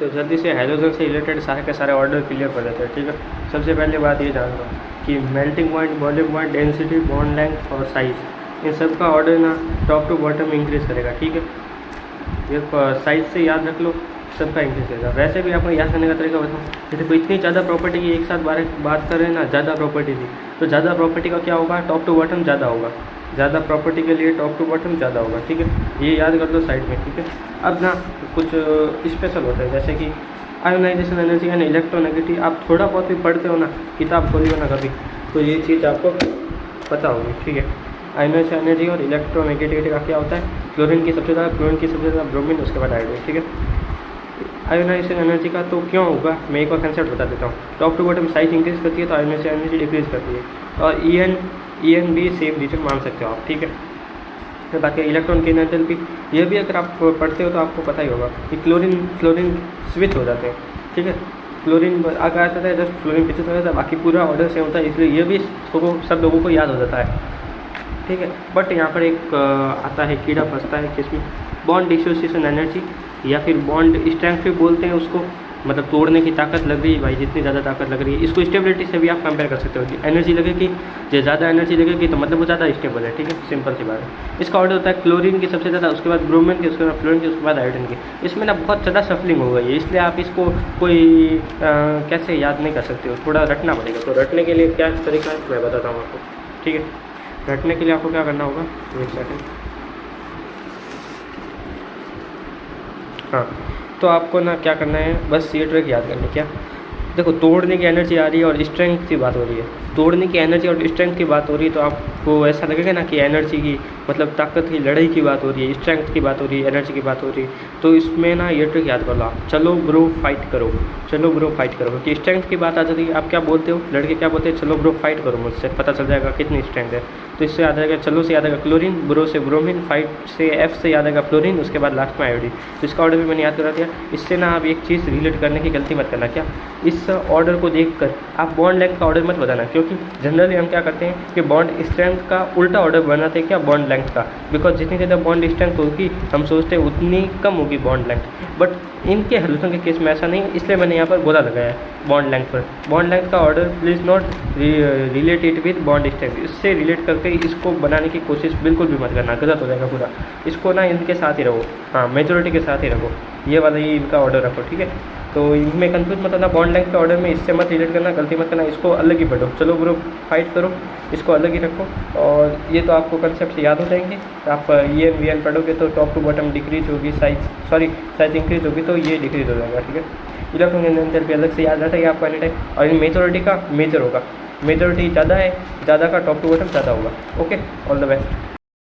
तो जल्दी से हाइड्रोजन से रिलेटेड सारे के सारे ऑर्डर क्लियर कर देते हैं, ठीक है। सबसे पहले बात ये जान लो कि melting point, boiling point, density, bond length और साइज़, इन सब का ऑर्डर ना टॉप टू बॉटम इंक्रीज़ करेगा, ठीक है। ये साइज़ से याद रख लो, सबका इंक्रीज करेगा। वैसे भी आपको याद करने का तरीका बताऊँ, जैसे कोई इतनी ज़्यादा प्रॉपर्टी की एक साथ बात कर रहे हैं ना, ज़्यादा प्रॉपर्टी थी, तो ज़्यादा प्रॉपर्टी का क्या होगा, टॉप टू बॉटम ज़्यादा होगा। ज़्यादा प्रॉपर्टी के लिए टॉप टू बॉटम ज़्यादा होगा, ठीक है। ये याद कर लो साइड में, ठीक है। अब ना कुछ स्पेशल होता है, जैसे कि आयोनाइजेशन एनर्जी एंड इलेक्ट्रोनेगेटिव। आप थोड़ा बहुत भी पढ़ते हो ना, किताब खोली हो ना कभी, तो ये चीज़ आपको पता होगी, ठीक है। आयोनाइजेशन एनर्जी और इलेक्ट्रोनेगेटिविटी का क्या होता है, क्लोरीन की सबसे ज़्यादा, क्लोरीन की सबसे ज़्यादा, ब्रोमीन उसके बाद हाइड्रोजन, ठीक है। आयोनाइजेशन एनर्जी का तो क्यों होगा, मैं एक और कंसेप्ट बता देता हूँ। Top to bottom size increase करती है तो आयोनाइजेशन एनर्जी डिक्रीज करती है। और ई एन भी सेम रीजन मान सकते हो आप, ठीक है। तो बाकी इलेक्ट्रॉन की एंथैल्पी, ये भी अगर आप पढ़ते हो तो आपको पता ही होगा कि क्लोरीन स्विच हो जाते हैं, ठीक है। क्लोरीन आगे आता है, जस्ट क्लोरीन पीछे चला जाता है, बाकी पूरा ऑर्डर सेम होता है, इसलिए ये भी सब लोगों को याद हो जाता है, ठीक है। बट यहाँ पर एक आता है कीड़ा फंसता है, किसमें, बॉन्ड डिसोसिएशन एनर्जी या फिर बॉन्ड स्ट्रेंथ भी बोलते हैं उसको, मतलब तोड़ने की ताकत लग रही है भाई, जितनी ज़्यादा ताकत लग रही है, इसको स्टेबिलिटी से भी आप कंपेयर कर सकते हो। एनर्जी लगेगी, जो ज़्यादा एनर्जी लगेगी तो मतलब वो ज़्यादा स्टेबल है, ठीक है, सिंपल सी बात है। इसका ऑर्डर होता है क्लोरीन की सबसे ज़्यादा, उसके बाद ब्रोमीन की, उसके बाद फ्लोरीन की, उसके बाद हाइड्रोजन की। इसमें ना बहुत ज़्यादा सफलिंग हो गई है, इसलिए आप इसको कोई कैसे याद नहीं कर सकते हो, थोड़ा रटना पड़ेगा। तो रटने के लिए क्या तरीका है मैं बताता हूँ आपको, ठीक है। रटने के लिए आपको क्या करना होगा, एक सेकेंड, हाँ। तो आपको ना क्या करना है, बस ये ट्रिक याद करनी, क्या, देखो तोड़ने की एनर्जी आ रही है और स्ट्रेंथ की बात हो रही है, तोड़ने की एनर्जी और स्ट्रेंथ की बात हो रही है, तो आपको ऐसा लगेगा ना कि एनर्जी की मतलब ताकत की, लड़ाई की बात हो रही है, स्ट्रेंथ की बात हो रही है, एनर्जी की बात हो रही है। तो इसमें ना ये ट्रिक याद कर लो आप, चलो ब्रो फाइट करो, चलो ब्रो फाइट करो, क्योंकि स्ट्रेंथ की बात आ जाती है। आप क्या बोलते हो, लड़के क्या बोलते हैं, चलो ब्रो फाइट करो मुझसे, पता चल जाएगा कितनी स्ट्रेंथ है। तो इससे याद आएगा, चलो से याद आएगा क्लोरीन, ब्रो से ब्रोमीन, फाइट से एफ से याद आएगा फ्लोरीन, उसके बाद लास्ट में आयोडीन। तो इसका ऑर्डर भी मैंने याद करा दिया। इससे ना आप एक चीज़ रिलेट करने की गलती मत करना, क्या, इस ऑर्डर को देखकर आप बॉन्ड लेंथ का ऑर्डर मत बताना, क्योंकि जनरली हम क्या करते हैं कि बॉन्ड स्ट्रेंथ का उल्टा ऑर्डर बनाते हैं, क्या, बॉन्ड लेंथ का। बिकॉज जितनी ज़्यादा बॉन्ड स्ट्रेंथ होगी हम सोचते हैं उतनी कम होगी बॉन्ड लेंथ, बट इनके हाइड्रोजन के केस में ऐसा नहीं है, इसलिए मैंने यहाँ पर बोला लगाया है बॉन्ड लेंथ पर। बॉन्ड लेंथ का order please not relate it with bond strength, इससे रिलेट करके इसको बनाने की कोशिश बिल्कुल भी मत करना, गलत हो जाएगा पूरा। इसको ना इनके साथ ही रहो, हाँ, मेजोरिटी के साथ ही रखो, ये वाला ही इनका ऑर्डर रखो, ठीक है। तो इनमें कंफ्यूज मत होना, बॉन्ड लेंथ के ऑर्डर में इससे मत रिलेट करना, गलती मत करना, इसको अलग ही पढ़ो, चलो ब्रो फाइट करो, इसको अलग ही रखो। और ये तो आपको कंसेप्ट याद हो जाएंगे। आप ई एन वी एन पढ़ोगे तो टॉप टू बॉटम डिक्रीज होगी, साइज इंक्रीज होगी तो ये डिक्रीज हो जाएगा, ठीक है। इलेक्ट्रॉन एंथैल्पी अलग से याद रहता है आपको एनी टाइम। और इन मेजोरिटी का मेजर होगा, मेजोरिटी ज़्यादा है, ज़्यादा का टॉप टू बॉटम ज़्यादा होगा। Okay, all the best.